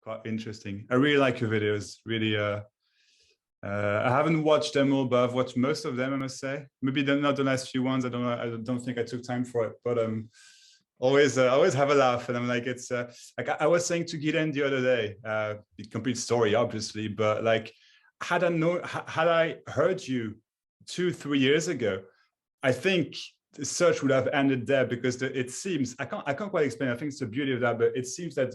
quite interesting. I really like your videos. Really, I haven't watched them all, but I've watched most of them, I must say. Maybe not the last few ones. I don't know. I don't think I took time for it, but always have a laugh. And I'm like, it's like I was saying to Gideon the other day, complete story, obviously, but like, had I heard you 2-3 years ago, I think the search would have ended there, because it seems, I can't quite explain. I think it's the beauty of that, but it seems that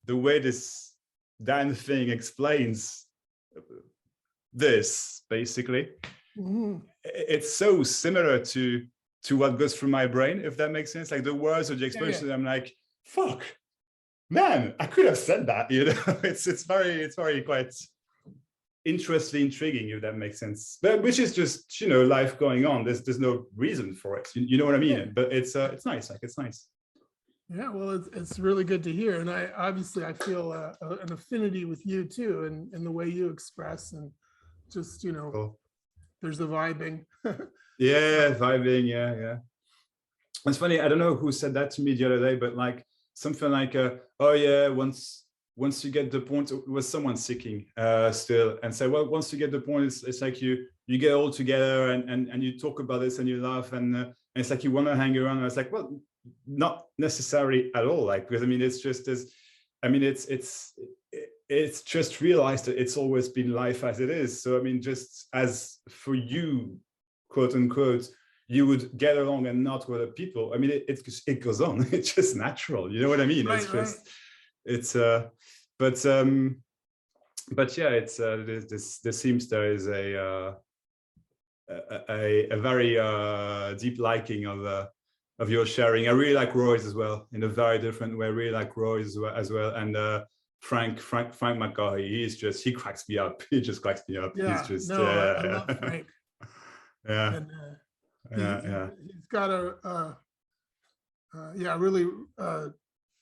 the way this damn thing explains this, basically, it's so similar to what goes through my brain, if that makes sense. Like the words or the expressions, I'm like, fuck, man, I could have said that, you know. It's very quite interestingly intriguing, if that makes sense. But which is just, you know, life going on. There's no reason for it. You know what I mean? Yeah. But it's nice. Like, it's nice. Yeah, well, it's really good to hear, and I feel an affinity with you too, and the way you express, and just, you know, cool. There's the vibing. Yeah, vibing. Yeah. It's funny. I don't know who said that to me the other day, but like something like, oh yeah, once you get the point, it was someone seeking still, and say, well, once you get the point, it's like you get all together and you talk about this and you laugh, and it's like you want to hang around. And I was like, well, not necessarily at all. Like, because I mean, it's just as, I mean, it's just realized that it's always been life as it is. So I mean, just as for you, quote unquote, you would get along and not with other people. I mean, it goes on. It's just natural. You know what I mean? Right, it's just, right. It's but yeah, it's there seems there is a very deep liking of your sharing. I really like Roy's as well, in a very different way. I really like Roy's as well, and Frank McCaughey. He cracks me up. He just cracks me up. Yeah, he's just I love Frank. Yeah. And, he's got a really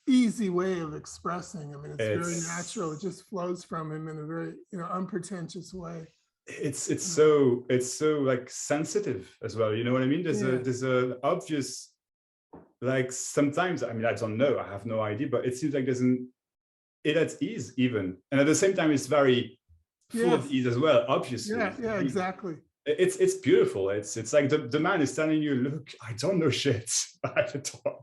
easy way of expressing. I mean, it's very natural. It just flows from him in a very, you know, unpretentious way. It's so like sensitive as well. You know what I mean? There's a obvious, like, sometimes, I mean, I don't know, I have no idea, but it seems like there's it at ease even, and at the same time it's very full of ease as well, obviously. Yeah, exactly. It's beautiful. It's like the man is telling you, look, I don't know shit.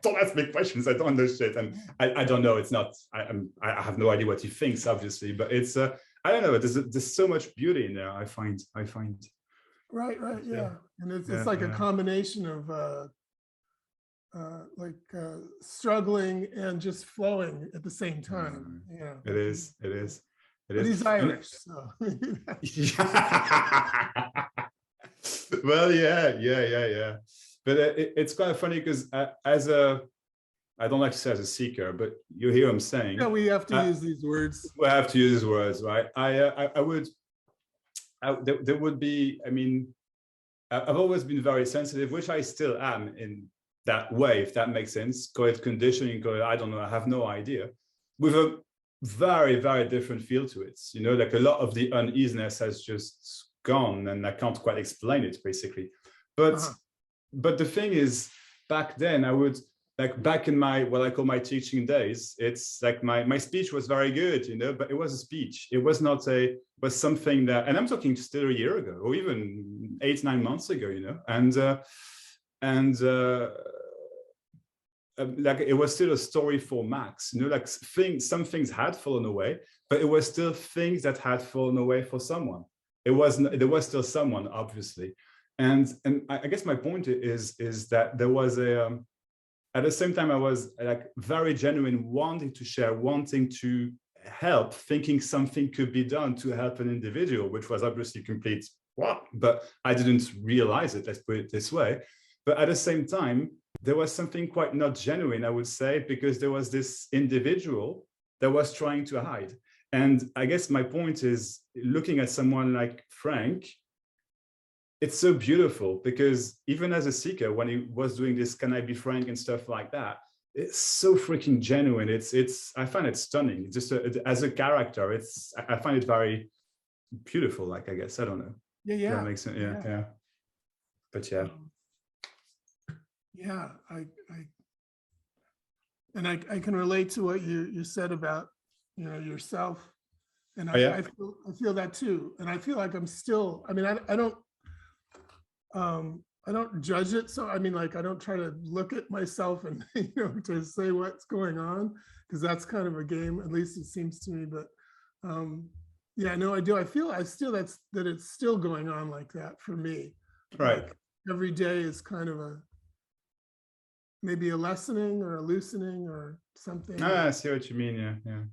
Don't ask me questions. I don't know shit, and I don't know. It's not. I have no idea what he thinks, obviously, but it's I don't know. There's so much beauty in there. I find. Right. Yeah, and it's like a combination of struggling and just flowing at the same time. Yeah, it is. But he's Irish, so. Well, yeah. But it's kind of funny because I don't like to say as a seeker, but you hear what I'm saying. Yeah, we have to use these words. We have to use these words, right? There would be, I mean, I've always been very sensitive, which I still am in that way, if that makes sense. Call it conditioning, I don't know, I have no idea. With a very, very different feel to it. You know, like a lot of the uneasiness has just gone, and I can't quite explain it, basically. But the thing is, back then I would, like, back in my, what I call my teaching days, it's like my speech was very good, you know, but it was a speech. It was not was something that, and I'm talking still a year ago, or even 8-9 months ago, you know, and like, it was still a story for Maxx, you know, like some things had fallen away, but it was still things that had fallen away for someone. There was still someone, obviously. And I guess my point is that there was at the same time, I was like very genuine, wanting to share, wanting to help, thinking something could be done to help an individual, which was obviously complete, but I didn't realize it, let's put it this way. But at the same time, there was something quite not genuine, I would say, because there was this individual that was trying to hide. And I guess my point is, looking at someone like Frank, it's so beautiful, because even as a seeker, when he was doing this, can I be Frank and stuff like that, it's so freaking genuine. I find it stunning. Just as a character, I find it very beautiful. Like, I guess, I don't know. Yeah. That makes sense. Yeah. But yeah. Yeah, I can relate to what you said about yourself. And Oh, yeah. I feel that too. And I feel like I'm still, I mean, I don't judge it. So, I mean, like, I don't try to look at myself and, to say what's going on, because that's kind of a game, at least it seems to me. But yeah, no, I do. I feel that it's still going on like that for me. Right. Like every day is kind of maybe a lessening or a loosening or something. I see what you mean. Yeah.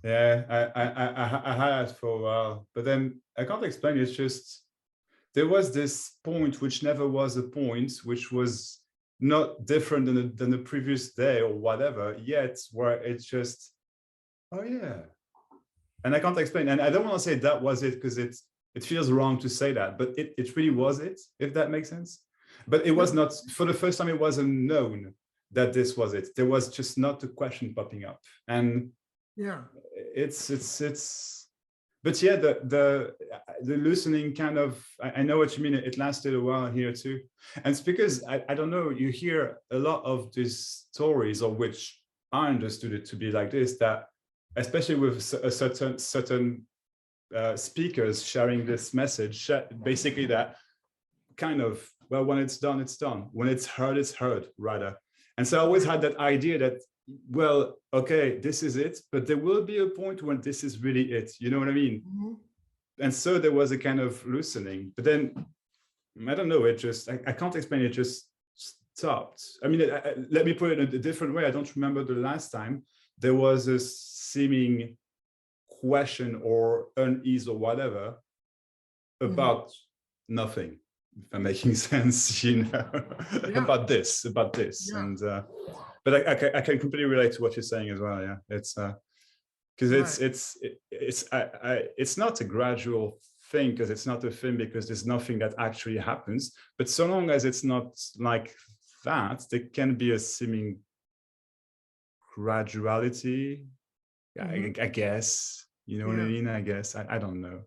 Yeah, I had it for a while, but then I can't explain. It's just there was this point which never was a point, which was not different than the previous day or whatever. Yet where it's just, oh yeah, and I can't explain. And I don't want to say that was it, because it feels wrong to say that, but it really was it, if that makes sense. But it was not, for the first time, it wasn't known that this was it. There was just not a question popping up. And yeah, but yeah, the loosening kind of, I know what you mean. It lasted a while here too. And it's because I don't know, you hear a lot of these stories, of which I understood it to be like this, that especially with a certain speakers sharing this message, basically that kind of, well, when it's done, it's done. When it's heard, rather. And so I always had that idea that, well, okay, this is it, but there will be a point when this is really it. You know what I mean? Mm-hmm. And so there was a kind of loosening. But then, I don't know, it just, I can't explain, it just stopped. I mean, let me put it in a different way. I don't remember the last time there was a seeming question or unease or whatever about nothing, if I'm making sense, about this. Yeah. And but I can completely relate to what you're saying as well. Yeah, it's because it's not a gradual thing, because it's not a thing, because there's nothing that actually happens. But so long as it's not like that, there can be a seeming graduality. Mm-hmm. I guess, you know what I mean? I guess I don't know.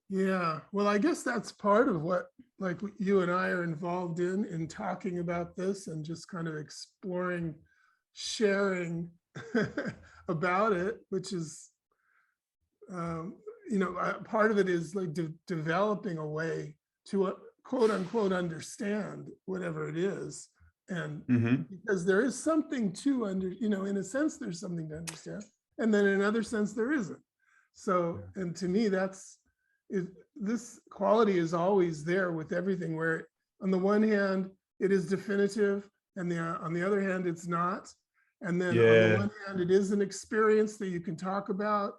Yeah, well, I guess that's part of what, like, you and I are involved in talking about this and just kind of exploring, sharing about it, which is, part of it is like developing a way to quote unquote understand whatever it is. And because there is something to in a sense, there's something to understand. And then in another sense, there isn't. So, and to me, this quality is always there with everything, where on the one hand, it is definitive, and on the other hand, it's not. And then on the one hand, it is an experience that you can talk about.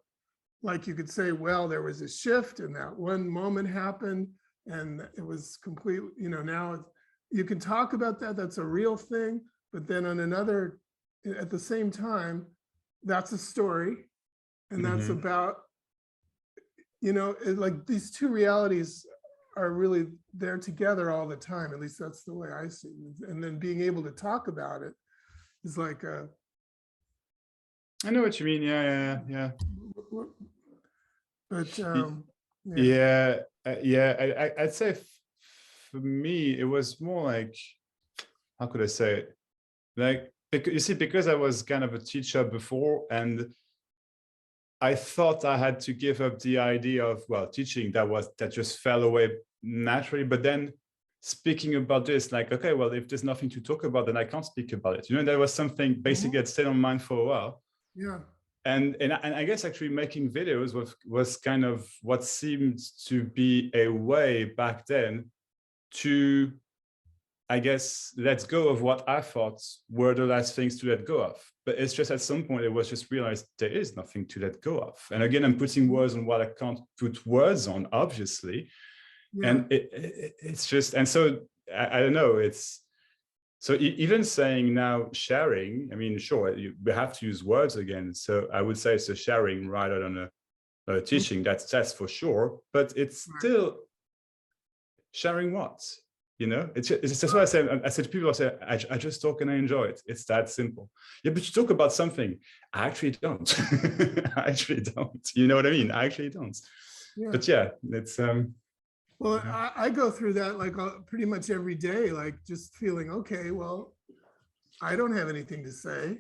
Like you could say, well, there was a shift and that one moment happened and it was completely, now you can talk about that. That's a real thing. But then on another, at the same time, that's a story. And that's about, like these two realities are really there together all the time. At least that's the way I see it. And then being able to talk about it is like I know what you mean. Yeah. But I'd say for me, it was more like, how could I say it? Like, because I was kind of a teacher before, and I thought I had to give up the idea of, well, teaching that just fell away naturally. But then speaking about this, like, okay, well, if there's nothing to talk about, then I can't speak about it. There was something basically that stayed on mind for a while. Yeah. And I guess actually making videos was kind of what seemed to be a way back then to, I guess, let go of what I thought were the last things to let go of. But it's just at some point it was just realized there is nothing to let go of. And again, I'm putting words on what I can't put words on, obviously. Yeah. And it's just, and so I don't know, it's, so even saying now sharing, I mean, sure, we have to use words again. So I would say it's a sharing rather than a teaching, that's for sure. But it's still sharing what? It's just what I said to people, I just talk and I enjoy it. It's that simple. Yeah, but you talk about something. I actually don't. I actually don't. You know what I mean? I actually don't. Yeah. But yeah, it's well, I go through that like pretty much every day, like just feeling, okay, well, I don't have anything to say.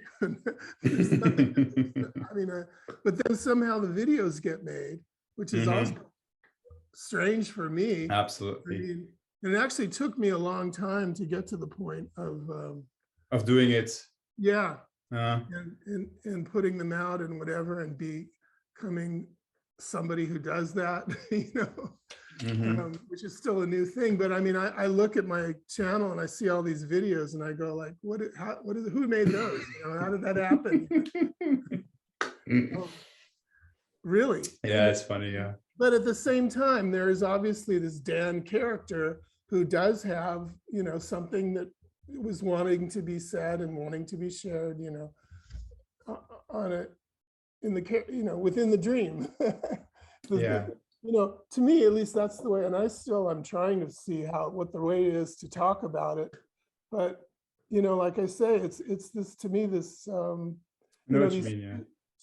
There's nothing, I mean, but then somehow the videos get made, which is also strange for me. Absolutely. I mean, and it actually took me a long time to get to the point of doing it. Yeah. And putting them out and whatever, and becoming somebody who does that, you know, which is still a new thing. But I mean, I look at my channel and I see all these videos and I go like, who made those? You know, how did that happen? Really? Yeah, it's funny. Yeah. But at the same time, there is obviously this Dan character who does have, you know, something that was wanting to be said and wanting to be shared, you know, on it, in the, you know, within the dream. Yeah. You know, to me, at least that's the way, and I'm trying to see what the way is to talk about it. But, you know, like I say, it's this, to me, this, you know, these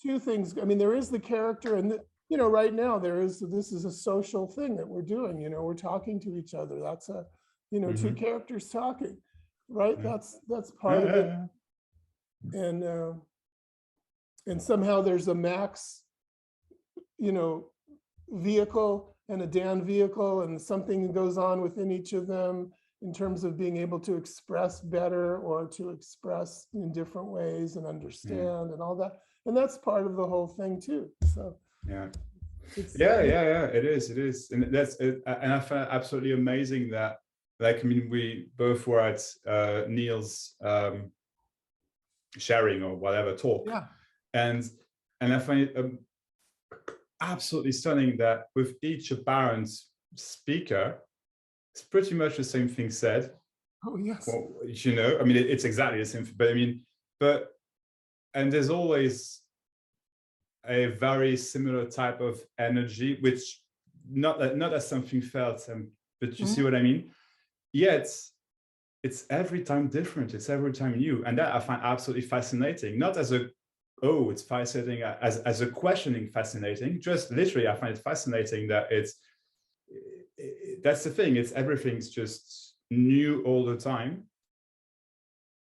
two things. I mean, there is the character, and you know, right now this is a social thing that we're doing, you know, we're talking to each other. That's a, you know, two characters talking, right? That's part of it. And somehow there's a Maxx, you know, vehicle and a Dan vehicle, and something goes on within each of them in terms of being able to express better or to express in different ways and understand and all that. And that's part of the whole thing too. So yeah, it is, and that's it. And I find it absolutely amazing that, like, I mean, we both were at Neil's sharing or whatever talk, and I find it absolutely stunning that with each apparent speaker, it's pretty much the same thing said. Oh yes. Well, you know, I mean, it's exactly the same, but I mean, and there's always a very similar type of energy, which not as something felt, but you see what I mean? Yet it's every time different, it's every time new, and that I find absolutely fascinating. Not as a, oh, it's fascinating as a questioning fascinating, just literally I find it fascinating that that's the thing, everything's just new all the time,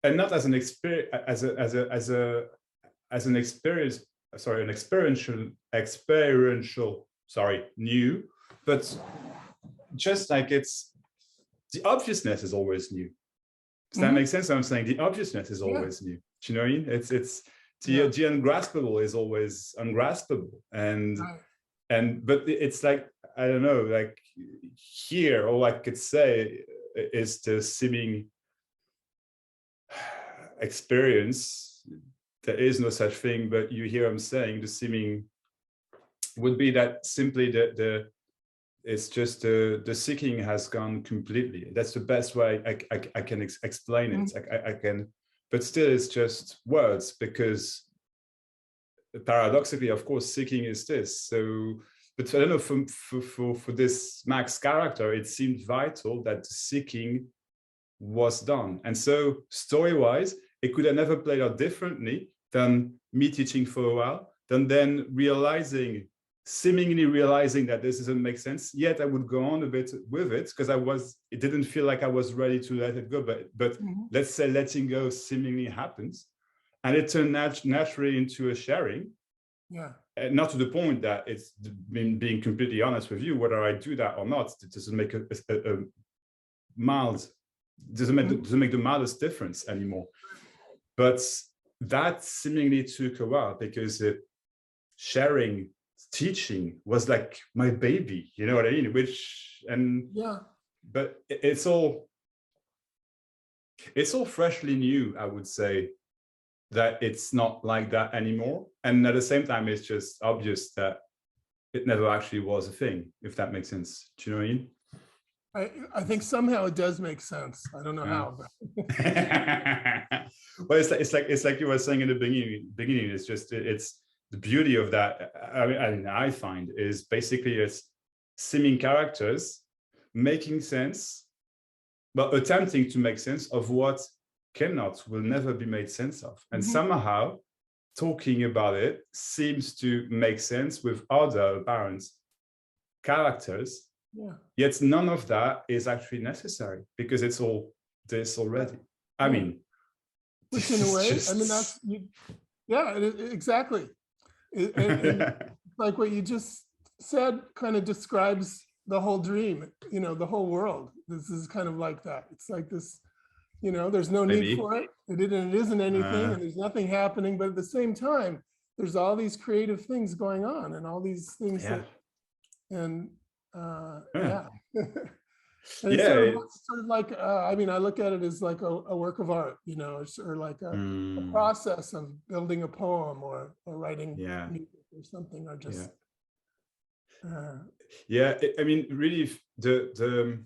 and not as an experience, as an experience, sorry, an experiential, sorry, new, but just like it's, the obviousness is always new. Does that make sense what I'm saying? The obviousness is always new. Do you know what I mean? It's the ungraspable is always ungraspable. But it's like, I don't know, like here, all I could say is the seeming experience. There is no such thing, but you hear I'm saying the seeming would be that simply it's just the seeking has gone completely. That's the best way I can explain it. I can, but still it's just words, because paradoxically, of course, seeking is this. So, but I don't know, for this Maxx character, it seemed vital that the seeking was done. And so story-wise, it could have never played out differently than me teaching for a while, then seemingly realizing that this doesn't make sense, yet I would go on a bit with it, because it didn't feel like I was ready to let it go, but let's say letting go seemingly happens, and it turned naturally into a sharing. And not to the point that it's being completely honest with you, whether I do that or not, it doesn't make a mild, doesn't make the mildest difference anymore. But that seemingly took a while, because sharing, teaching was like my baby, you know what I mean? But it's all freshly new, I would say, that it's not like that anymore. And at the same time, it's just obvious that it never actually was a thing, if that makes sense. Do you know what I mean? I think somehow it does make sense. I don't know how. But. Well, it's like you were saying in the beginning. It's just it's the beauty of that. I mean, I find is basically it's seeming characters making sense, but attempting to make sense of what will never be made sense of, and somehow talking about it seems to make sense with other apparent characters. Yet none of that is actually necessary, because it's all this already. I mean, which in a way, I mean, that's, yeah, exactly. And like what you just said kind of describes the whole dream, the whole world. This is kind of like that. It's like this, there's no need for it. It isn't anything, and there's nothing happening. But at the same time, there's all these creative things going on, and all these things that, and yeah. And it's sort of like, I mean, I look at it as like a work of art, or like a process of building a poem or writing music or something, or just. I mean, really, the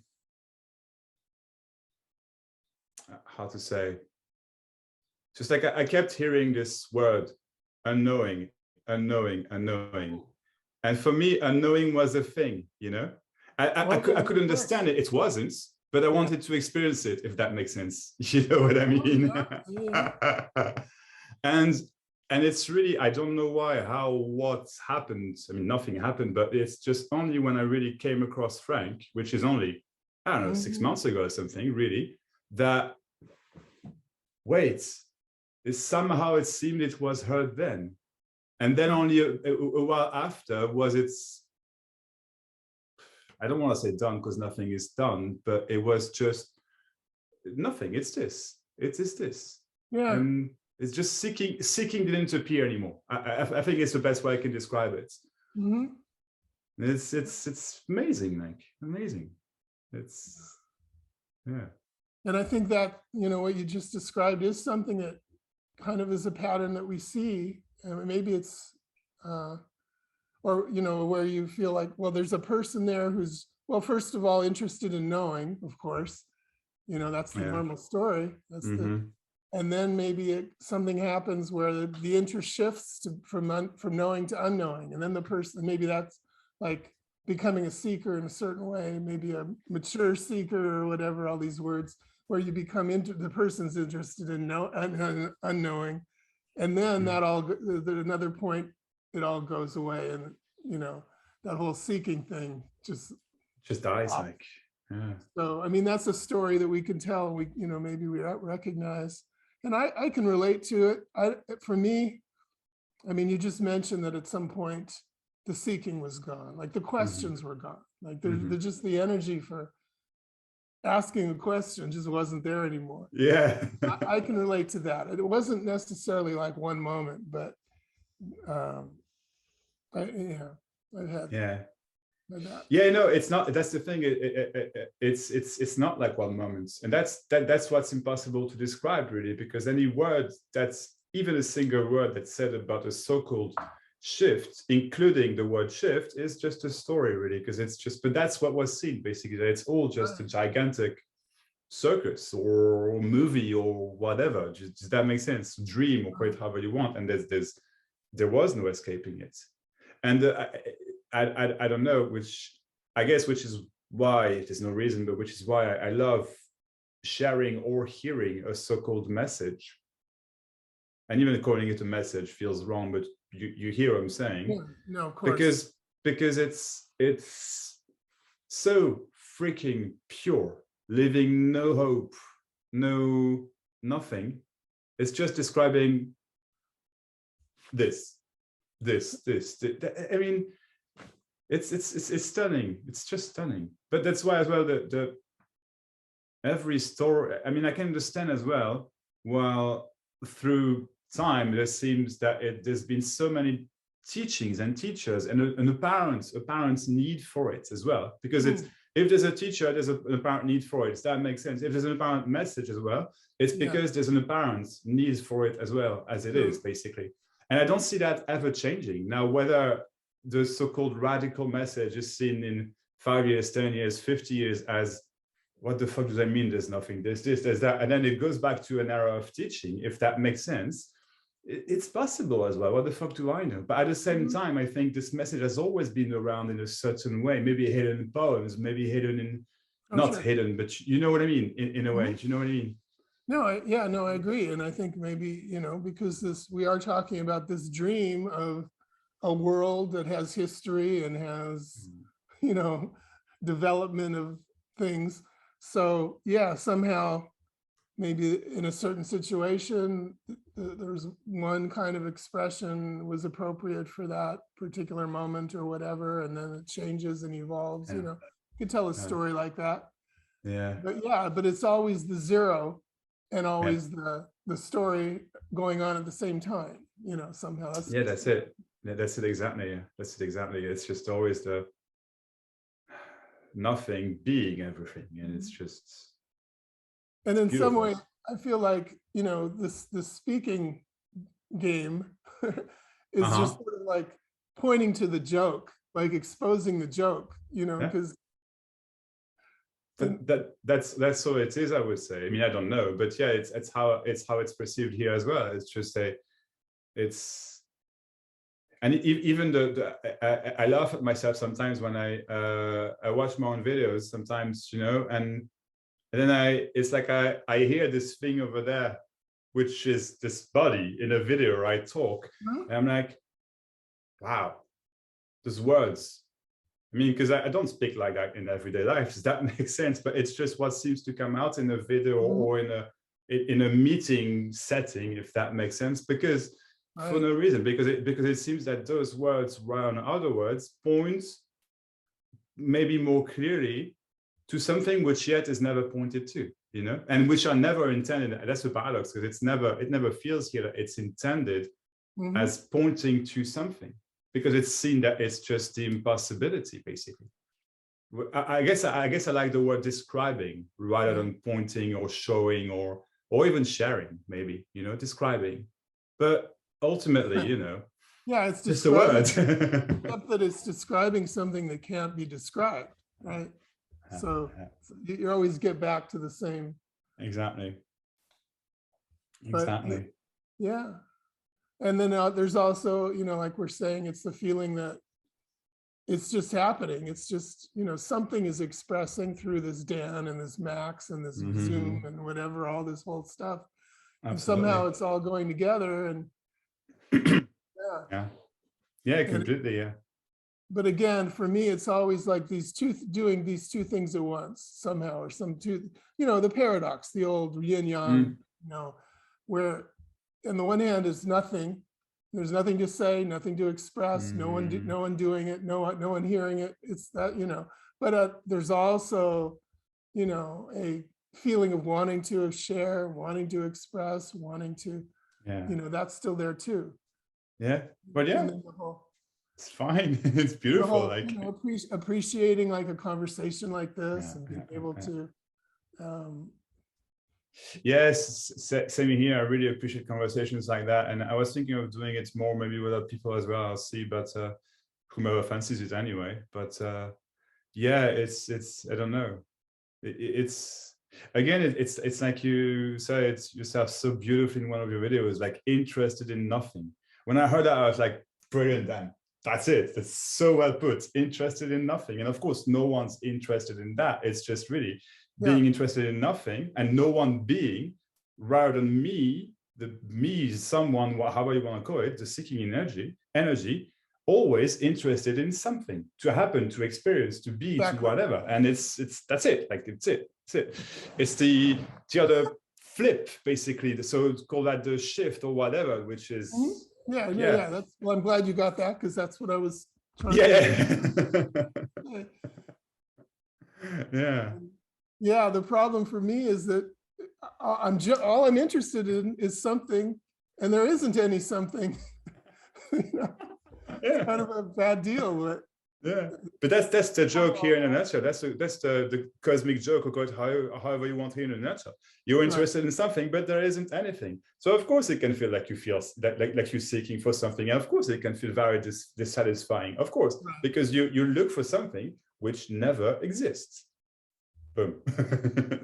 how to say, just like I kept hearing this word, unknowing. And for me, unknowing was a thing, I could understand it. It wasn't, but I wanted to experience it, if that makes sense. You know what I mean? And it's really, I don't know why, how, what happened. I mean, nothing happened, but it's just only when I really came across Frank, which is only, I don't know, 6 months ago or something, really, that, wait, somehow it seemed it was heard then. And then only a while after was it's, I don't want to say done because nothing is done, but it was just nothing. It's this. It is this. Yeah. And it's just seeking didn't appear anymore. I think it's the best way I can describe it. It's amazing, like amazing. It's And I think that what you just described is something that kind of is a pattern that we see. Maybe it's or where you feel like, well, there's a person there who's, well, first of all, interested in knowing, of course, that's the normal story. That's and then maybe something happens where the interest shifts from knowing to unknowing, and then the person, maybe that's like becoming a seeker in a certain way, maybe a mature seeker or whatever, all these words, where you become the person's interested in unknowing, and then that all, another point, it all goes away, and that whole seeking thing just dies. Like, so I mean, that's a story that we can tell. We maybe we recognize, and I can relate to it. For me, I mean, you just mentioned that at some point the seeking was gone, like the questions were gone, like there's just the energy for asking a question just wasn't there anymore. I can relate to that. It wasn't necessarily like one moment, but it's not. That's the thing. It's not like one moment, and that's what's impossible to describe, really, because any word that's even a single word that's said about a so-called shift, including the word shift, is just a story, really, because it's just. But that's what was seen, basically. That it's all just a gigantic circus or movie or whatever. Does that make sense? Dream, or call it however you want, and there was no escaping it. And I don't know, which is why there's no reason, but which is why I love sharing or hearing a so-called message. And even calling it a message feels wrong, but you hear what I'm saying. Yeah, no, of course. Because it's so freaking pure, leaving no hope, nothing. It's just describing this. I mean, it's stunning. It's just stunning. But that's why as well the every story. I mean, I can understand as well. Well, through time, there seems that there's been so many teachings and teachers and an apparent need for it as well. Because it's if there's a teacher, there's an apparent need for it. Does that make sense? If there's an apparent message as well, it's because there's an apparent need for it as well as it is, basically. And I don't see that ever changing. Now, whether the so-called radical message is seen in 5 years, 10 years, 50 years as, what the fuck does that mean? There's nothing, there's this, there's that. And then it goes back to an era of teaching, if that makes sense. It's possible as well. What the fuck do I know? But at the same time, I think this message has always been around in a certain way, maybe hidden in poems, maybe hidden in, hidden, but you know what I mean, in a way. Do you know what I mean? No, I agree. And I think maybe, because we are talking about this dream of a world that has history and has, development of things. So yeah, somehow maybe in a certain situation, there's one kind of expression was appropriate for that particular moment or whatever, and then it changes and evolves. You could tell a story like that. But it's always the zero and always the story going on at the same time. Somehow. That's it. That's it exactly. Yeah. That's it exactly. It's just always the nothing being everything, and it's just. And in some way, I feel like this speaking game is just sort of like pointing to the joke, like exposing the joke, because. That's all it is, I would say. I mean, I don't know, but yeah, it's how it's perceived here as well. It's just and even I laugh at myself sometimes when I watch my own videos sometimes, and then it's like I hear this thing over there, which is this body in a video where I talk, and I'm like, wow, those words. I mean, because I don't speak like that in everyday life. Does that make sense? But it's just what seems to come out in a video or in a meeting setting, if that makes sense. Because for no reason, because it seems that those words, rather than other words, point maybe more clearly to something which yet is never pointed to, and which are never intended. That's the paradox, because it never feels here that it's intended as pointing to something. Because it's seen that it's just the impossibility, basically. I guess I like the word describing rather than pointing or showing or even sharing, maybe, describing. But ultimately, it's just a word. Except that it's describing something that can't be described, right? So you always get back to the same. Exactly. Yeah. And then there's also, like we're saying, it's the feeling that it's just happening. It's just, something is expressing through this Dan and this Maxx and this Zoom and whatever, all this whole stuff. Absolutely. And somehow it's all going together. And completely. But again, for me, it's always like doing these two things at once somehow, or the paradox, the old yin yang, where on the one hand is nothing. There's nothing to say, nothing to express, no one doing it, no one hearing it. It's that, but there's also, a feeling of wanting to share, wanting to express, wanting to, that's still there too. Yeah, but it's fine. It's beautiful. Appreciating like a conversation like this and being able to, yes, same here. I really appreciate conversations like that, and I was thinking of doing it more maybe with other people as well. I'll see, but whomever fancies it anyway. But it's I don't know. It's again, it's like you said it yourself so beautifully in one of your videos, like interested in nothing. When I heard that, I was like, brilliant, Dan. That's it. That's so well put. Interested in nothing, and of course, no one's interested in that. It's just really being interested in nothing and no one being, rather than me, someone, however you want to call it, the seeking energy, always interested in something to happen, to experience, to be, to whatever. And that's it. Like it's it. It's the other flip, basically. So call that the shift or whatever, which is that's well, I'm glad you got that, because that's what I was trying to Yeah, the problem for me is that all I'm interested in is something, and there isn't any something. It's kind of a bad deal, but but that's the joke here in a nutshell. That's the cosmic joke, or call it however you want here in a nutshell. You're interested in something, but there isn't anything. So of course it can feel like you feel like you're seeking for something, and of course it can feel very dissatisfying. Of course, because you look for something which never exists. Boom.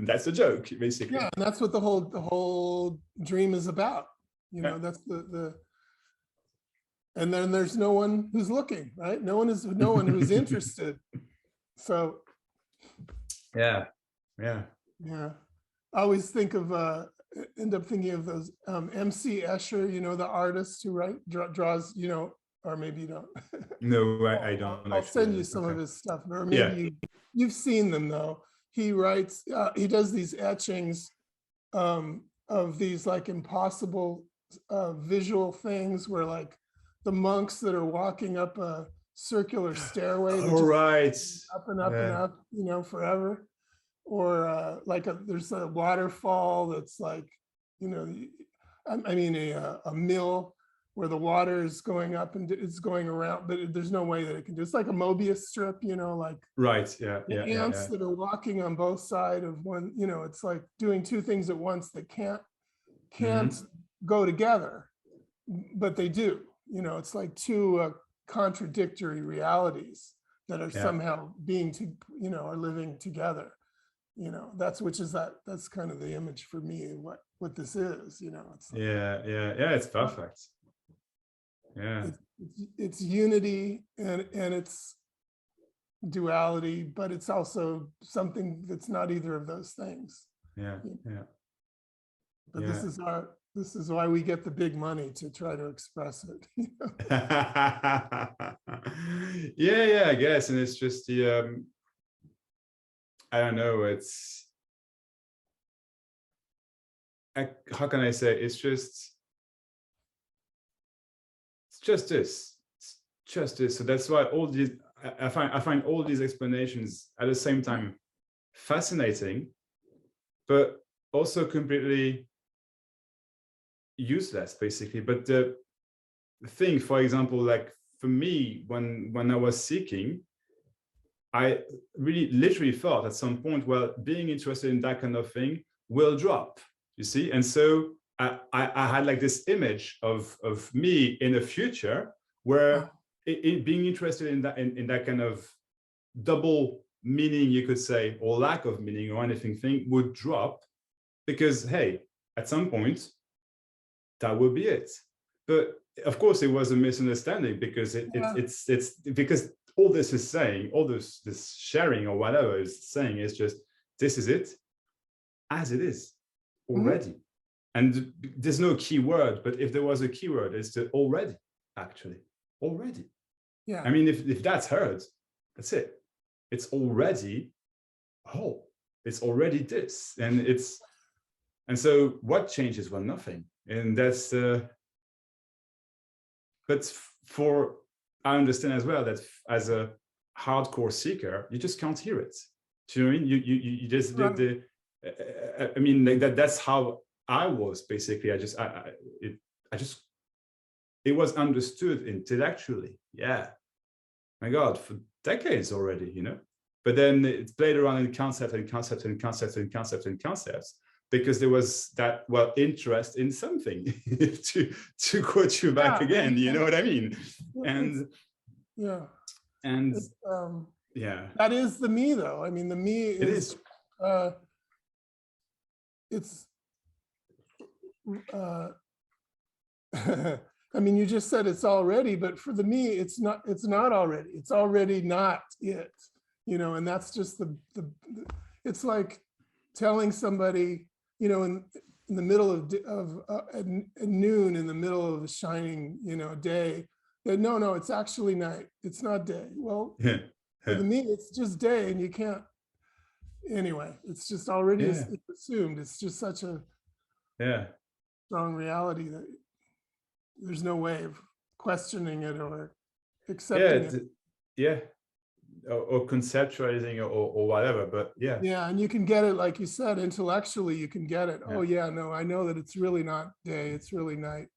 That's the joke, basically. Yeah, and that's what the whole dream is about. That's the and then there's no one who's looking, right? No one who's interested. So yeah. I always think of end up thinking of those MC Escher, the artist who draws, or maybe you don't. No, I don't. I'll send you some of his stuff, or maybe you've seen them though. He writes, he does these etchings of these like impossible visual things where like the monks that are walking up a circular stairway that All right. just up and up and up, you know, forever. Or there's a waterfall that's like, you know, I mean a mill where the water is going up and it's going around, but there's no way that it can do. It's like a Mobius strip, you know, like right. ants that are walking on both sides of one, you know, it's like doing two things at once that can't go together, but they do. You know, it's like two contradictory realities that are somehow are living together. You know, that's kind of the image for me, what this is, you know. It's like, it's perfect. Yeah, it's unity and it's duality, but it's also something that's not either of those things. But this is why we get the big money, to try to express it. You know? I guess. And it's just the I don't know, how can I say, it's just this. So that's why all these, I find all these explanations at the same time fascinating, but also completely useless, basically. But the thing, for example, like for me, when I was seeking, I really literally thought at some point, well, being interested in that kind of thing will drop, you see? And so I had like this image of me in the future where being interested in that kind of double meaning, you could say, or lack of meaning or anything thing would drop, because, hey, at some point, that would be it. But of course, it was a misunderstanding, because it's because all this is saying, all this sharing or whatever is saying is just, this is it as it is already. And there's no key word, but if there was a key word, it's the already, actually, already. Yeah. I mean, if that's heard, that's it. It's already whole. It's already this. And so what changes? Well, nothing. And that's but I understand as well that as a hardcore seeker, you just can't hear it. Do you know what I mean? You just I mean, like that's how I was, basically. It was understood intellectually. Yeah, my God, for decades already, you know. But then it's played around in concepts, because there was that, well, interest in something, to quote you back again, you know what I mean? And that is the me, though. I mean, the me is it's I mean, you just said it's already, but for the me, it's not already. It's already not it, you know. And that's just it's like telling somebody, you know, in the middle of at noon, in the middle of a shining, you know, day, that no, it's actually night. It's not day. Well, for the me, it's just day, and you can't. Anyway, it's just already it's assumed. It's just such a strong reality that there's no way of questioning it or accepting it. Or conceptualizing or whatever, but and you can get it, like you said, intellectually you can get it. Oh yeah, no, I know that it's really not day, it's really night,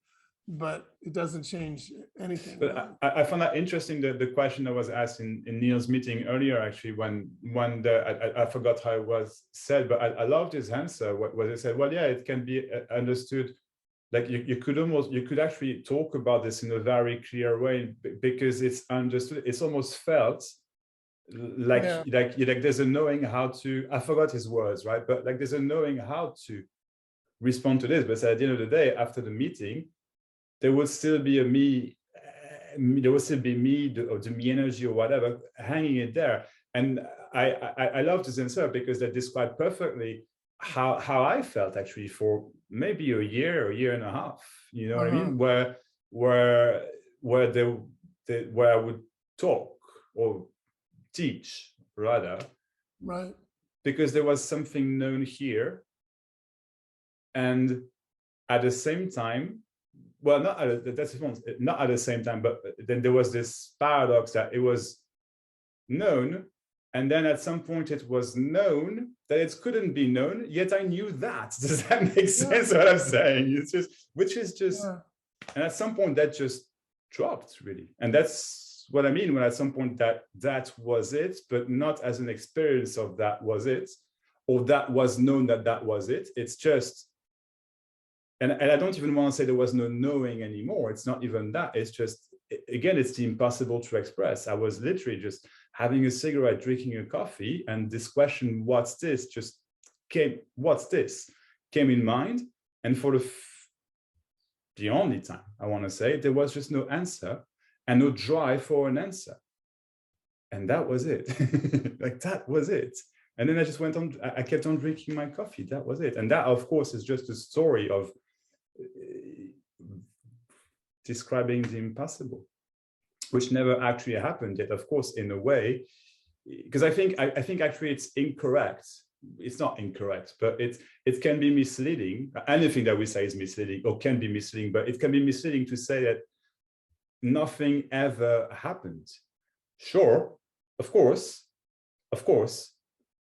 but it doesn't change anything. But I found that interesting, the question that was asked in Neil's meeting earlier, actually, when I forgot how it was said, but I loved his answer. What he said, well, it can be understood, like you could actually talk about this in a very clear way, because it's understood, it's almost felt like there's a knowing how to, I forgot his words, right? But like there's a knowing how to respond to this. But at the end of the day, after the meeting, there would still be a me, there would still be me, or the me energy or whatever, hanging it there. And I love this answer, because that described perfectly how I felt, actually, for maybe a year and a half, you know what I mean? Where I would talk or teach, rather, right, because there was something known here And at the same time, well, not at the same time, but then there was this paradox that it was known, and then at some point it was known that it couldn't be known, yet I knew that. Does that make sense what I'm saying? It's just, and at some point that just dropped, really. And that's what I mean when at some point that was it, but not as an experience of that was it, or that was known that was it. It's just, and I don't even want to say there was no knowing anymore. It's not even that. It's just, again, it's the impossible to express. I was literally just having a cigarette, drinking a coffee, and this question, what's this, just came in mind. And for the only time, I want to say, there was just no answer and no drive for an answer. And that was it. Like, that was it. And then I just went on, I kept on drinking my coffee. That was it. And that, of course, is just a story of describing the impossible, which never actually happened yet, of course, in a way, because I think actually it's incorrect. It's not incorrect, but it can be misleading. Anything that we say is misleading or can be misleading, but it can be misleading to say that nothing ever happened. Sure, of course,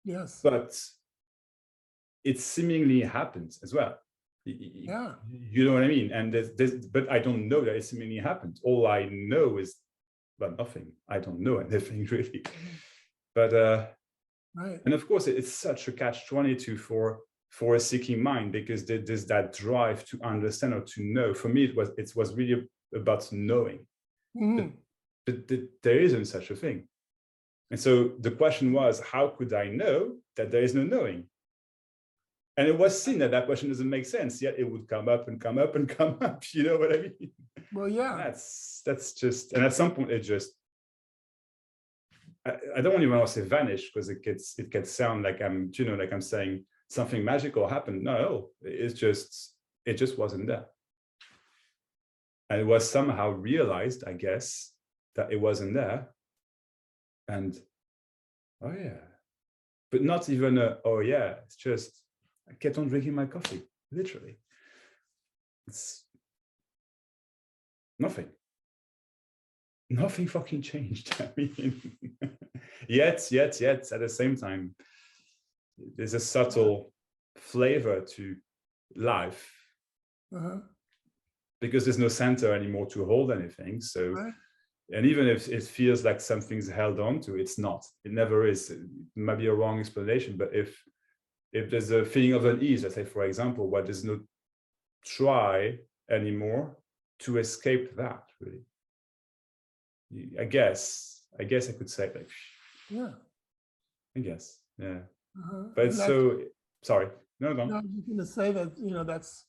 yes, but it seemingly happened as well. Yeah, you know what I mean? And but I don't know that it seemingly happened. All I know is, well, nothing. I don't know anything really. But right. And of course, it's such a catch-22 for a seeking mind, because there's that drive to understand or to know. For me, it was really about knowing. But there isn't such a thing. And so the question was, how could I know that there is no knowing? And it was seen that question doesn't make sense, yet it would come up and come up and come up. You know what I mean? Well, yeah. That's just, and at some point it just, I don't even want to say vanish, because it gets sound like I'm saying something magical happened. No, it just wasn't there. And it was somehow realized, I guess, that it wasn't there. And, oh yeah, but not even oh yeah, it's just, I kept on drinking my coffee, literally. It's nothing. Nothing fucking changed. I mean, yet, at the same time, there's a subtle flavor to life, because there's no center anymore to hold anything. So, and even if it feels like something's held on to, it's not. It never is. It might be a wrong explanation, but if there's a feeling of unease, let's say, for example, where there's no try anymore to escape that, really. I guess I could say, like, yeah, I guess, yeah. But it's so, sorry. No, go on. No, I was just going to say that, that's,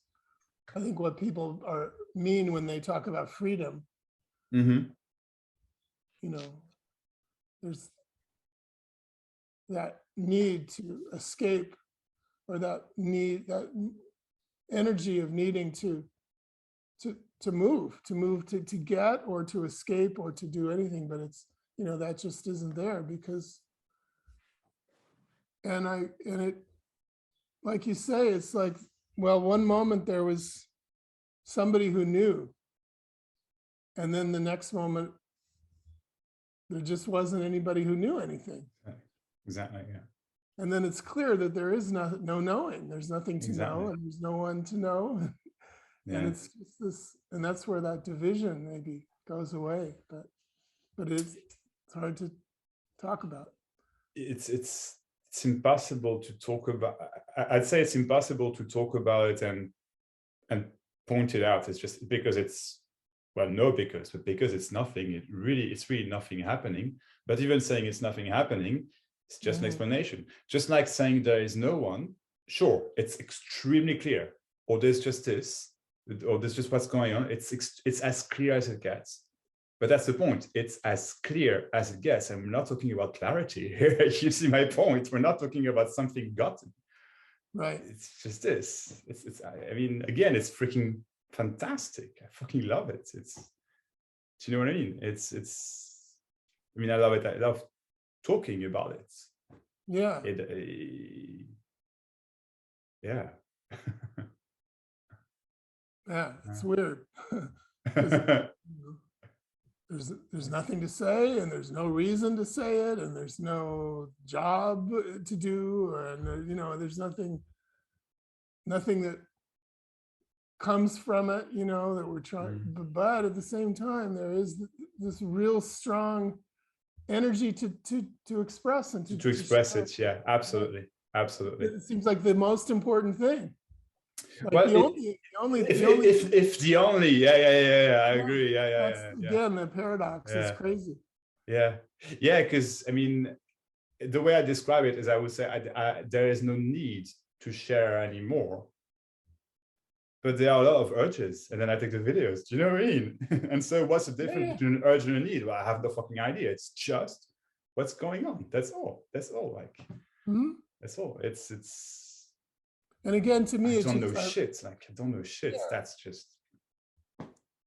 I think, what people mean when they talk about freedom. There's that need to escape, or that energy of needing to move, to get, or to escape, or to do anything, but it's, that just isn't there, because, and it, like you say, it's like, well, one moment there was somebody who knew, and then the next moment there just wasn't anybody who knew anything. Exactly, yeah. And then it's clear that there is no knowing. There's nothing to know, and there's no one to know. Yeah. And it's just this, and that's where that division maybe goes away. But it's hard to talk about. It's impossible to talk about. I'd say it's impossible to talk about it and point it out. It's just because it's, well, no, because it's nothing. It's really nothing happening. But even saying it's nothing happening, it's just an explanation. Just like saying there is no one. Sure, it's extremely clear. Or there's just this, or there's just what's going on. It's as clear as it gets. But that's the point. It's as clear as it gets. And we're not talking about clarity here. You see my point. We're not talking about something gotten. Right. It's just this. I mean, again, it's freaking fantastic. I fucking love it. Do you know what I mean? I mean, I love it. I love talking about it. Yeah. Yeah. Yeah, it's weird. 'Cause, you know, there's nothing to say, and there's no reason to say it, and there's no job to do, and there's nothing that comes from it, that we're trying. But at the same time, there is this real strong energy to express and to express share. it. Yeah, absolutely, absolutely. It seems like the most important thing. Like Well, the only, if the only, yeah, I agree. that's Yeah. again the paradox. It's Yeah. crazy. Yeah, because I mean, the way I describe it is, I would say there is no need to share anymore, but there are a lot of urges, and then I take the videos. Do you know what I mean? And so, what's the difference between an urge and a need? Well, I have no fucking idea. It's just what's going on. That's all. That's all. Like, that's all. It's. And again, to me, I don't know shit. Like, I don't know shit. Yeah. That's just.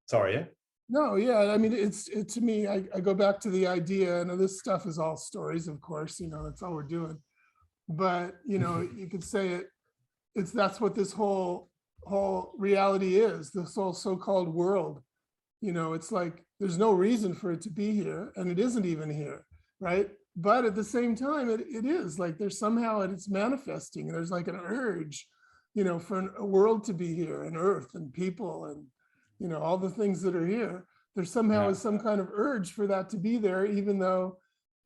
Sorry. Yeah. No, yeah. I mean, it's to me, I go back to the idea, and this stuff is all stories, of course, that's all we're doing. But, you could say that's what this whole reality is, this whole so-called world. It's like there's no reason for it to be here, and it isn't even here, right? But at the same time, it is like there's somehow it's manifesting. There's like an urge, for a world to be here, and Earth and people and all the things that are here. There somehow is some kind of urge for that to be there, even though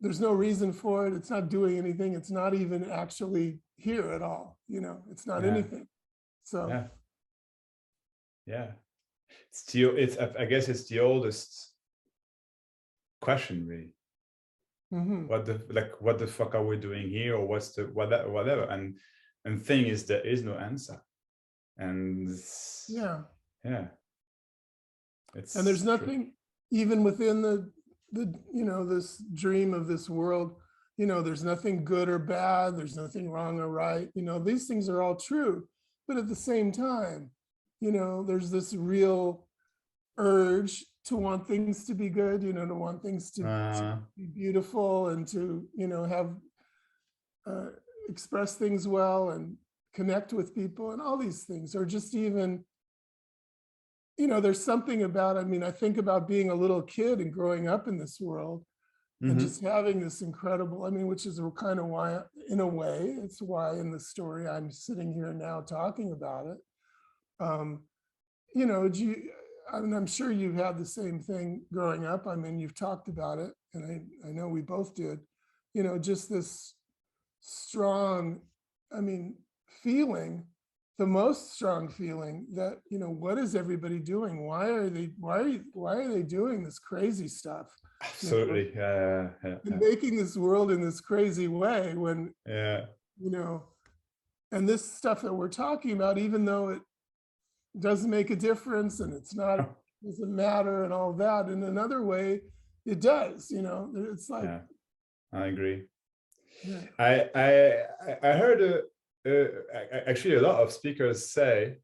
there's no reason for it. It's not doing anything. It's not even actually here at all. It's not anything. So yeah, I guess it's the oldest question, really. What the fuck are we doing here, or what's the whatever? And thing is, there is no answer. And yeah. And there's nothing, even within the this dream of this world, there's nothing good or bad, there's nothing wrong or right. These things are all true, but at the same time, there's this real urge to want things to be good, to want things to be beautiful, and to have express things well and connect with people, and all these things. Or just even there's something about, I think about being a little kid and growing up in this world, and just having this incredible, which is kind of why, in a way, it's why in the story I'm sitting here now talking about it. I'm sure you've had the same thing growing up. You've talked about it, and I know we both did, just this strong, feeling, the most strong feeling that, what is everybody doing? Why are they doing this crazy stuff? Absolutely. And making this world in this crazy way, when, and this stuff that we're talking about, even though it doesn't make a difference and it's not, doesn't matter and all that, in another way, it does, it's like. Yeah, I agree. I heard actually a lot of speakers say,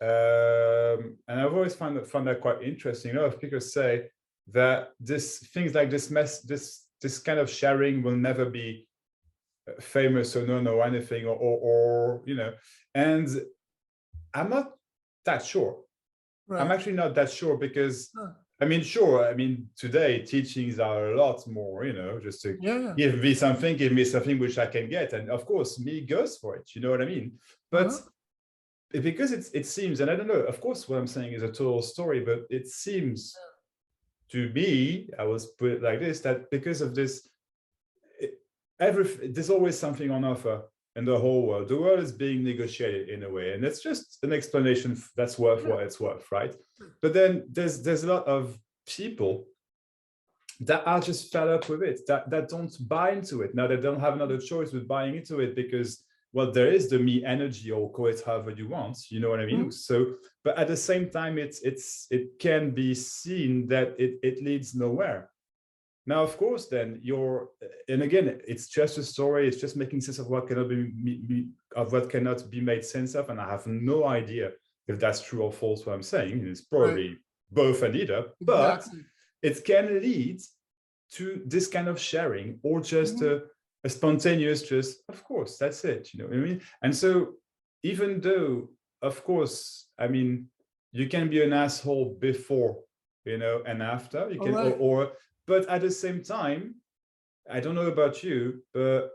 and I've always found that quite interesting. A lot of speakers say that things like this kind of sharing will never be famous or known or anything, or and I'm not that sure. Right. I'm actually not that sure, because today teachings are a lot more, just to give me something which I can get. And of course, me goes for it, you know what I mean? But because it seems, and I don't know, of course, what I'm saying is a total story, but it seems to me, I will put it like this, that because of this, there's always something on offer in the whole world. The world is being negotiated in a way, and it's just an explanation that's worth what it's worth, right? But then there's a lot of people that are just fed up with it, that don't buy into it. Now, they don't have another choice but buying into it, because, well, there is the me energy, or call it however you want, you know what I mean? So, but at the same time, it can be seen that it leads nowhere. Now, of course, then and again, it's just a story. It's just making sense of what cannot be made sense of, and I have no idea if that's true or false. What I'm saying, it's probably both and either, but it can lead to this kind of sharing, or just a spontaneous, just of course, that's it. You know what I mean? And so, even though, of course, you can be an asshole before, you know, and after. You can, right. but at the same time, I don't know about you, but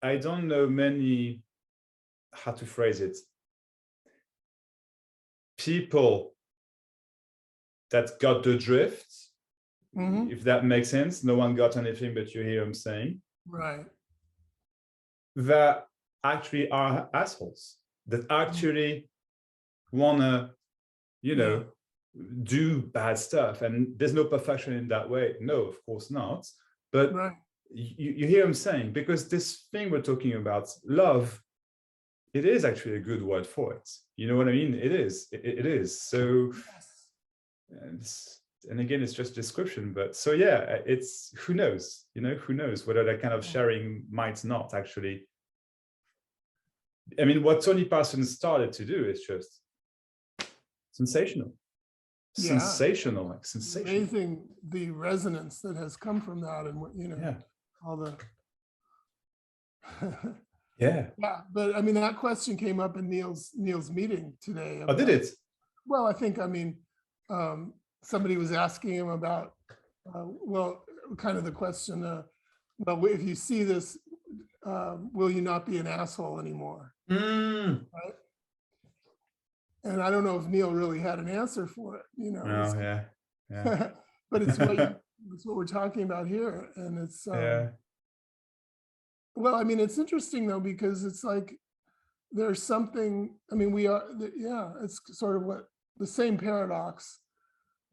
I don't know many, how to phrase it, people that got the drift, if that makes sense. No one got anything, but you hear I'm saying. Right. That actually are assholes, that actually wanna, you know, do bad stuff. And there's no perfection in that way. No, of course not. But right. you hear him saying, because this thing we're talking about, love, it is actually a good word for it. You know what I mean? It is. It is. So, and again, it's just description. But so, yeah, it's, who knows? You know, who knows whether that kind of sharing might not actually. I mean, what Tony Parsons started to do is just sensational. Sensational, like sensational. Amazing the resonance that has come from that, and what, you know, all the yeah, but I mean, that question came up in Neil's meeting today about, did it? Well, I think, I mean, somebody was asking him about well, kind of the question, well, if you see this, will you not be an asshole anymore? Right? And I don't know if Neil really had an answer for it, you know. Yeah. But it's what we're talking about here, and it's well, I mean, it's interesting though, because it's like there's something. I mean, it's sort of what the same paradox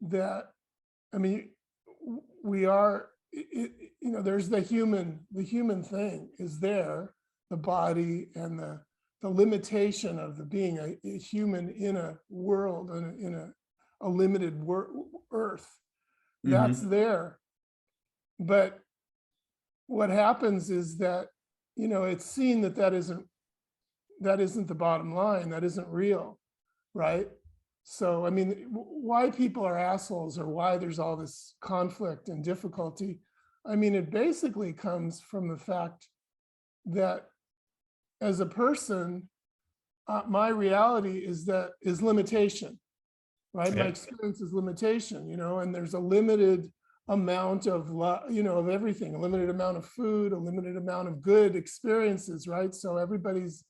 that, I mean, we are. You know, there's the human thing is there, the body and the limitation of the being a human in a world, in a limited earth, that's there. But what happens is that, you know, it's seen that isn't the bottom line, that isn't real, right? So, I mean, why people are assholes, or why there's all this conflict and difficulty, I mean, it basically comes from the fact that as a person, my reality is limitation, right? My experience is limitation, you know, and there's a limited amount of, you know, of everything, a limited amount of food, a limited amount of good experiences, right? So everybody's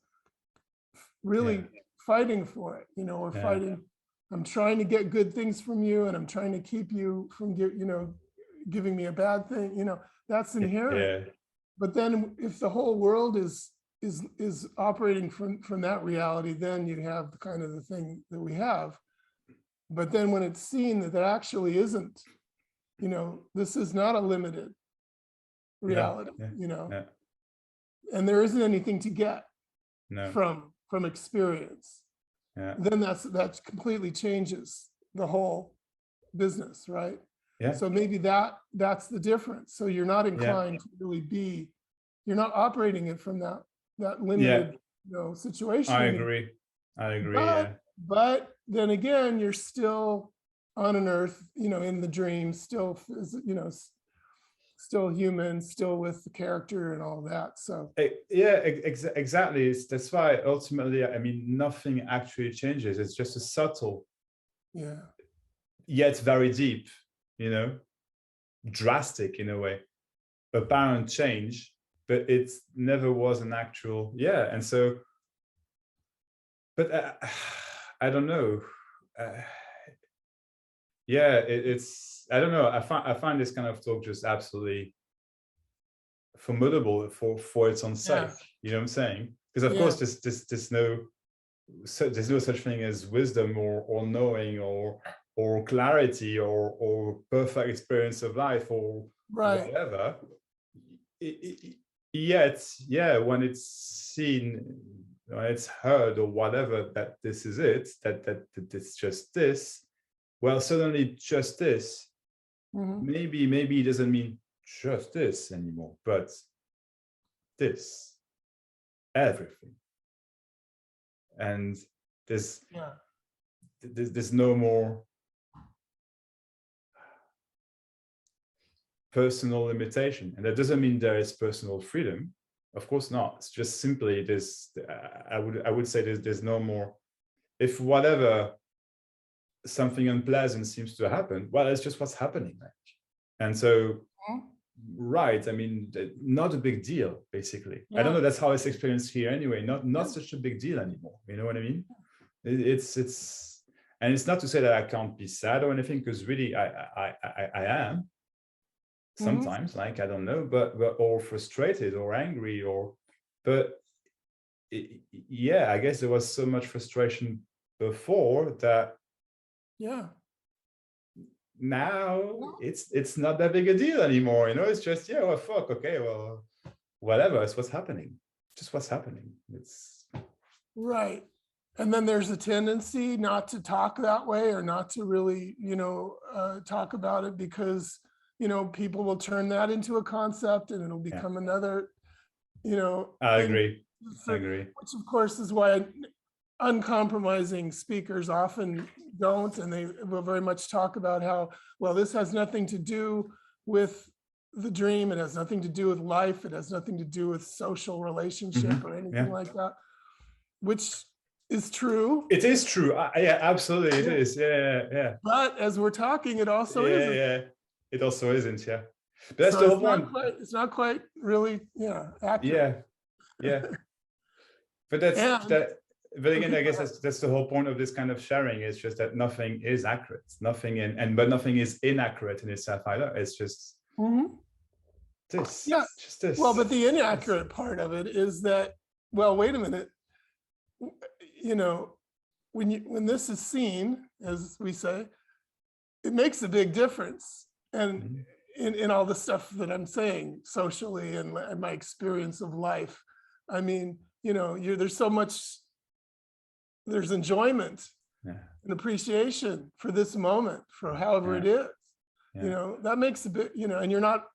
really fighting for it, you know, or fighting. I'm trying to get good things from you, and I'm trying to keep you from giving me a bad thing, you know, that's inherent. But then if the whole world is operating from that reality, then you have kind of the thing that we have. But then when it's seen that actually isn't, you know, this is not a limited reality, you know, and there isn't anything to get from experience, then that completely changes the whole business, right? So maybe that's the difference. So you're not inclined to really be, you're not operating it from that limited, you know, situation. I agree. But then again, you're still on an earth, you know, in the dream, still, you know, still human, still with the character and all that. So exactly. That's why ultimately, I mean, nothing actually changes. It's just a subtle, yet very deep, you know, drastic in a way, apparent change, but it never was an actual, and so, but I don't know. It's, I don't know. I find this kind of talk just absolutely formidable for its own sake. You know what I'm saying? Because of course, there's no such thing as wisdom or knowing or clarity or perfect experience of life or whatever. Yet, when it's seen, when it's heard or whatever, that this is it, that it's just this. Well, suddenly just this, maybe it doesn't mean just this anymore, but this, everything. And there's no more personal limitation. And that doesn't mean there is personal freedom. Of course not. It's just simply this, I would say there's no more, if whatever something unpleasant seems to happen, well, it's just what's happening. And so, right, I mean, not a big deal, basically. I don't know, that's how it's experienced here anyway, not such a big deal anymore. You know what I mean? It's and it's not to say that I can't be sad or anything, because really I am sometimes, like, I don't know, but or frustrated or angry, but yeah, I guess there was so much frustration before that now it's not that big a deal anymore, you know. It's just, yeah, well, fuck, okay, well, whatever, it's what's happening, just what's happening. It's right. And then there's a tendency not to talk that way, or not to really, talk about it, because, people will turn that into a concept and it'll become another, I agree. Which of course is why uncompromising speakers often don't, and they will very much talk about how, well, this has nothing to do with the dream, it has nothing to do with life, it has nothing to do with social relationship or anything like that, which is true. It is true. Yeah, absolutely, it is. Yeah. But as we're talking, it also isn't. Yeah, it also isn't. Yeah, but that's the whole point. It's not quite really, accurate. Yeah. But But again, I guess that's the whole point of this kind of sharing. It's just that nothing is accurate, but nothing is inaccurate in itself either. It's just this. Yeah. Just this. Well, but the inaccurate part of it is that, well, wait a minute. When this is seen, as we say, it makes a big difference. And in all the stuff that I'm saying socially and my experience of life, I mean, there's so much, there's enjoyment and appreciation for this moment, for however it is, that makes a bit, and you're not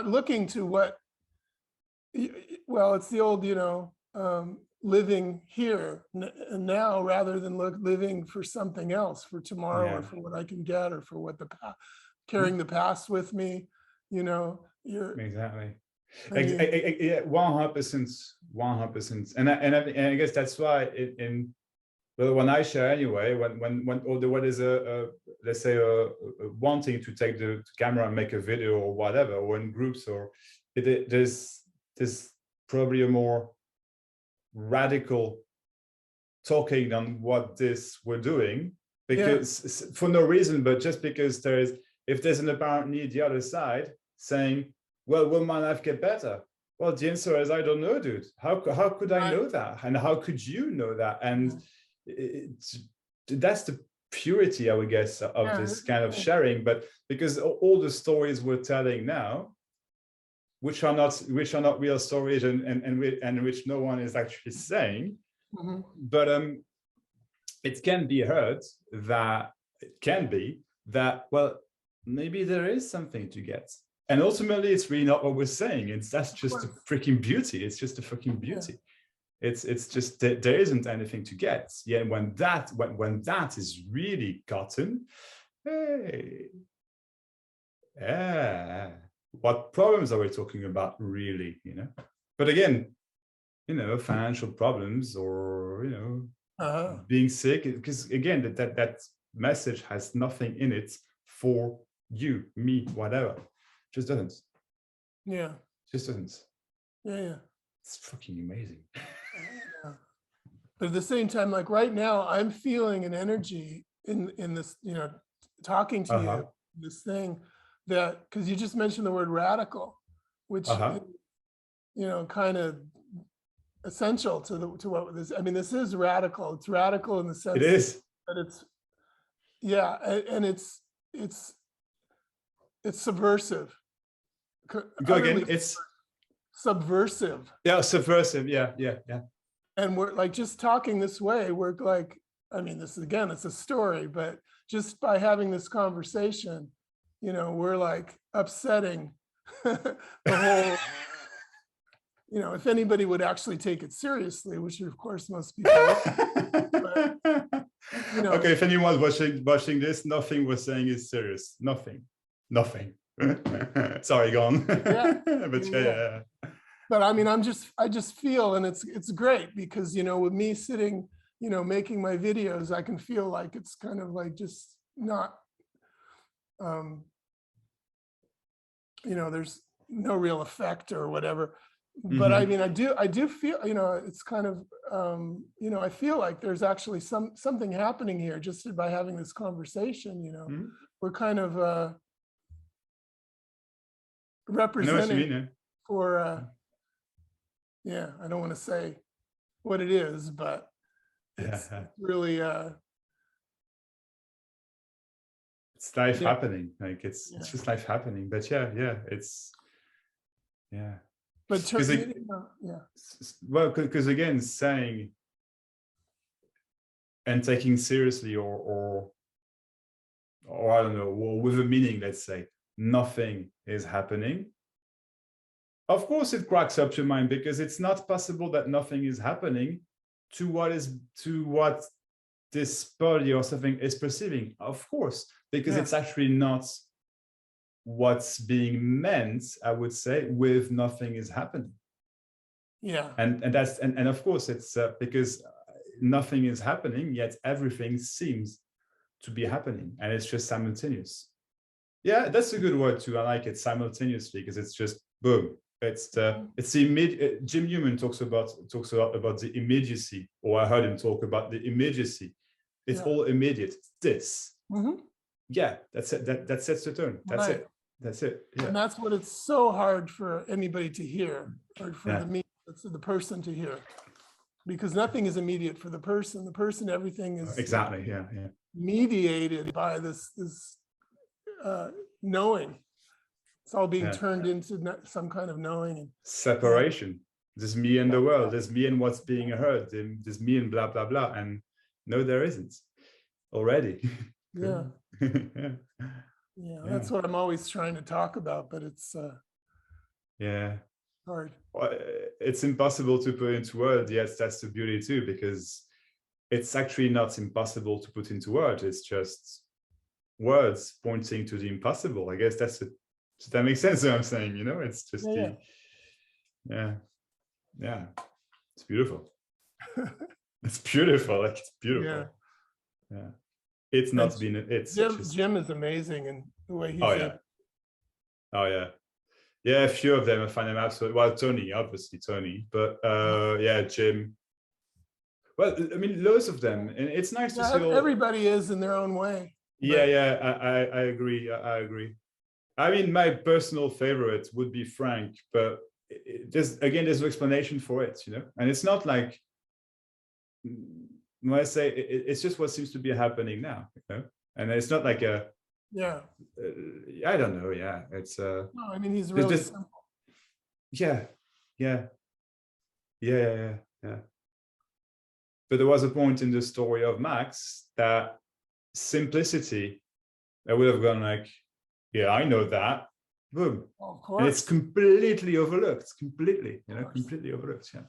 looking to what, well, it's the old, living here and now, rather than living for something else, for tomorrow, or for what I can get, or for what carrying the past with me, you're exactly. Yeah, 100%. And I guess that's why when I share anyway, when what is let's say wanting to take the camera and make a video or whatever, or in groups, or there's probably a more radical talking on what we're doing, because for no reason, but just because if there's an apparent need the other side saying, well, will my life get better? Well, the answer is, I don't know, dude. How could I know that? And how could you know that? And that's the purity, I would guess, of this kind of sharing. But because all the stories we're telling now, which are not real stories, and which no one is actually saying, but it can be heard that well, maybe there is something to get. And ultimately, it's really not what we're saying. That's just a freaking beauty. It's just a fucking beauty. It's just that there isn't anything to get. Yeah, when that is really gotten, hey, what problems are we talking about, really? But again, financial problems, or being sick, because again, that message has nothing in it for you, me, whatever. Just doesn't. Just doesn't. It's fucking amazing. But at the same time, like right now, I'm feeling an energy in this, talking to you, this thing that, because you just mentioned the word radical, which is, kind of essential to what this. I mean, this is radical. It's radical in the sense it is that it's and it's subversive. Go again. It's subversive. Yeah, subversive. Yeah. And we're like, just talking this way, we're like, I mean, this is, again, it's a story, but just by having this conversation, we're like upsetting the whole, if anybody would actually take it seriously, which of course most people but, okay, if anyone's watching this, nothing we're saying is serious. Nothing. Sorry, go on. But But I mean, I just feel, and it's great because, with me sitting, you know, making my videos, I can feel like it's kind of like just not, you know, there's no real effect or whatever. But I mean, I do feel, you know, it's kind of, you know, I feel like there's actually something happening here just by having this conversation, you know. We're kind of representing for, yeah, I don't want to say what it is, but it's really, it's life happening. Like it's just life happening. But it's, But well, because again, saying and taking seriously, or I don't know, or with a meaning, let's say, nothing is happening. Of course, it cracks up your mind, because it's not possible that nothing is happening to what this body or something is perceiving. Of course, because it's actually not what's being meant, I would say, with nothing is happening. And of course it's because nothing is happening, yet everything seems to be happening, and it's just simultaneous. That's a good word too. I like it, simultaneously, because it's just boom. It's the immediate. Jim Newman talks a lot about the immediacy, or I heard him talk about the immediacy. It's all immediate. This. That's it. That sets the tone. That's it. That's it. And that's what it's so hard for anybody to hear, or for the person to hear, because nothing is immediate for the person. The person, everything is mediated by this knowing. It's all being turned into some kind of knowing and separation. There's me and the world. There's me and what's being heard. There's me and blah blah blah. And no, there isn't already. That's what I'm always trying to talk about, but it's hard. It's impossible to put into words. Yes, that's the beauty too, because it's actually not impossible to put into words. It's just words pointing to the impossible. I guess does that make sense what I'm saying? You know, it's just it's beautiful. It's beautiful. Like, it's beautiful. It's not been. It's Jim is amazing, and the way he's. A few of them I find them absolutely. Well, Tony, obviously Tony, but Jim. Well, I mean, loads of them, and it's nice to see. Everybody is in their own way. I agree. I agree. I mean, my personal favorite would be Frank, but there's no explanation for it, you know, and it's not like. When I say it's just what seems to be happening now, you know, and it's not like a I don't know. It's no, I mean, he's really simple. But there was a point in the story of Maxx that simplicity, I would have gone like, I know that, boom. Of course. And it's completely overlooked, completely overlooked. Yeah.